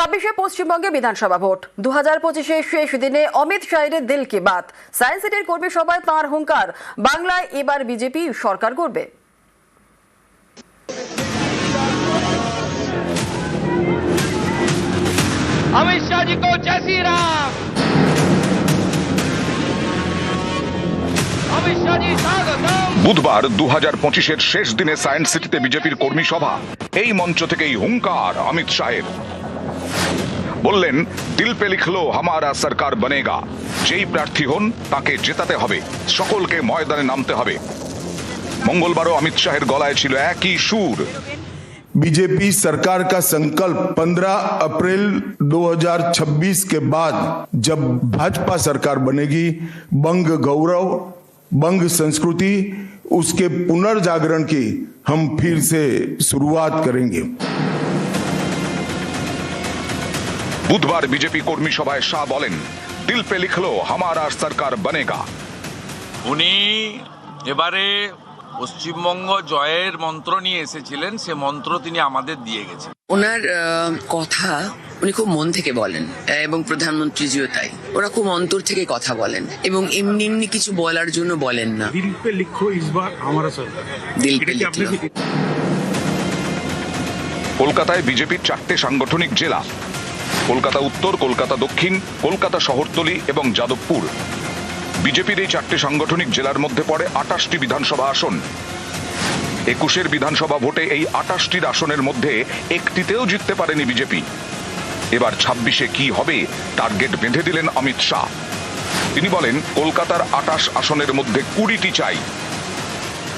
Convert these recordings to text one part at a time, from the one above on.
26 পশ্চিমবঙ্গে বিধানসভা ভোট 2025 শেষ দিনে অমিত শাহের দিল কি বাত। সায়েন্স সিটির কর্মী সভায় তাঁর হুঙ্কার, বাংলায় এবার বিজেপি সরকার করবে। अमित शाह जी को जय श्री राम। अमित शाह जी स्वागतम। বুধবার 2025-এর শেষ দিনে সায়েন্স সিটিতে বিজেপির কর্মী সভা। এই মঞ্চ থেকেই হুঙ্কার অমিত শাহের। বললেন, দিল পে লিখলো হামারা সরকার বনেগা। যেই প্রার্থী হন তাকে জেতাতে হবে, সকলকে ময়দানে নামতে হবে। মঙ্গলবারও অমিত শাহের গলায় ছিল একই সুর। बीजेपी सरकार का संकल्प 15 अप्रैल 2026 के बाद जब भाजपा सरकार बनेगी, बंग गौरव, बंग संस्कृति, उसके पुनर्जागरण की हम फिर से शुरुआत करेंगे। বুধবার বিজেপি কর্মী সভায় শাহ বলেন, দিল পে লিখলো হামারা সরকার বনেগা। উনি এবারে পশ্চিমবঙ্গ জয়ের মন্ত্র নিয়ে এসেছিলেন, সে মন্ত্র তিনি আমাদের দিয়ে গেছেন। ওনার কথা উনি খুব মন থেকে বলেন এবং প্রধানমন্ত্রীজিও তাই। ওরা খুব অন্তর থেকে কথা বলেন এবং এমনি এমনি কিছু বলার জন্য বলেন না। দিল পে লিখো ইস বার হামারা সরকার। দিল পে লিখলো। কলকাতায় বিজেপির 4টে সাংগঠনিক জেলা, কলকাতা উত্তর, কলকাতা দক্ষিণ, কলকাতা শহরতলি এবং যাদবপুর। বিজেপির এই 4টে সাংগঠনিক জেলার মধ্যে পড়ে 28টি বিধানসভা আসন। 21-এর বিধানসভা ভোটে এই 28টির আসনের মধ্যে একটিতেও জিততে পারেনি বিজেপি। এবার 26-এ কি হবে টার্গেট বেঁধে দিলেন অমিত শাহ। তিনি বলেন, কলকাতার 28 আসনের মধ্যে 20টি চাই।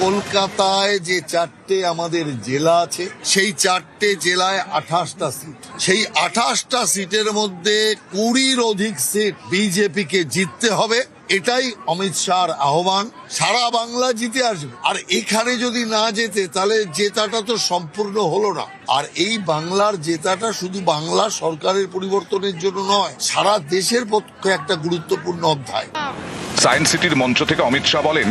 কলকাতায় যে 4টে আমাদের জেলা আছে, সেই 4টে জেলায় 28টা সিট। সেই 28টা সিটের মধ্যে 20-র অধিক সিট বিজেপিকে জিততে হবে। এটাই অমিত শাহর আহ্বান। সারা বাংলা জিতে আসবে, আর এখানে যদি না জেতে তাহলে জেতাটা তো সম্পূর্ণ হলো না। আর এই বাংলার জেতাটা শুধু বাংলা সরকারের পরিবর্তনের জন্য নয়, সারা দেশের পক্ষে একটা গুরুত্বপূর্ণ অধ্যায়। সায়েন্স সিটির মঞ্চ থেকে অমিত শাহ বলেন,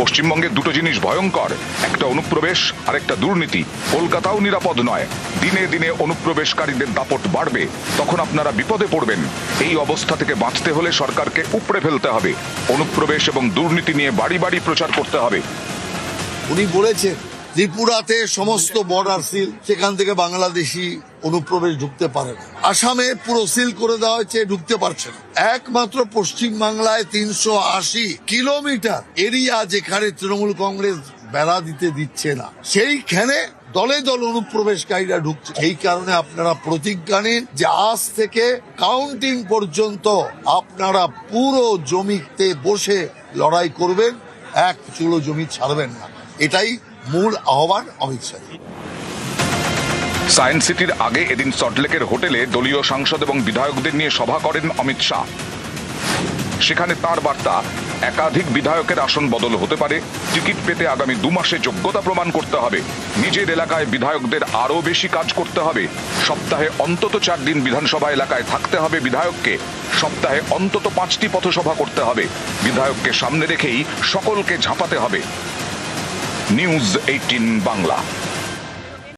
পশ্চিমবঙ্গে দুটো জিনিস ভয়ঙ্কর, একটা অনুপ্রবেশ আর একটা দুর্নীতি। কলকাতাও নিরাপদ নয়। দিনে দিনে অনুপ্রবেশকারীদের দাপট বাড়বে, তখন আপনারা বিপদে পড়বেন। এই অবস্থা থেকে বাঁচতে হলে সরকারকে উপড়ে ফেলতে হবে। অনুপ্রবেশ এবং দুর্নীতি নিয়ে বাড়ি বাড়ি প্রচার করতে হবে। উনি বলেছেন, ত্রিপুরাতে সমস্ত বর্ডার সিল, সেখান থেকে বাংলাদেশি অনুপ্রবেশ ঢুকতে পারে না। আসামে পুরো সিল করে দেওয়া হয়েছে, ঢুকতে পারছে না। একমাত্র পশ্চিম বাংলায় 380 কিলোমিটার এরিয়া যেখানে তৃণমূল কংগ্রেস বেড়া দিতে দিচ্ছে না, সেইখানে দলে দল অনুপ্রবেশকারীরা ঢুকছে। সেই কারণে আপনারা প্রতিজ্ঞা নিন যে আজ থেকে কাউন্টিং পর্যন্ত আপনারা পুরো জমিতে বসে লড়াই করবেন, এক চুলো জমি ছাড়বেন না। এটাই মূল আহ্বান অমিত শাহ। সায়েন্স সিটির আগে এদিন সল্টলেকের হোটেলে দলীয় সাংসদ এবং বিধায়কদের নিয়ে সভা করেন অমিত শাহ। সেখানে তার বার্তা, একাধিক বিধায়কের আসন বদল হতে পারে। টিকিট পেতে আগামী 2 মাসে যোগ্যতা প্রমাণ করতে হবে। নিজের এলাকায় বিধায়কদের আরো বেশি কাজ করতে হবে। সপ্তাহে অন্তত 4 দিন বিধানসভা এলাকায় থাকতে হবে বিধায়ককে। সপ্তাহে অন্তত 5টি পথসভা করতে হবে। বিধায়ককে সামনে রেখেই সকলকে ঝাঁপাতে হবে। নিউজ 18 বাংলা।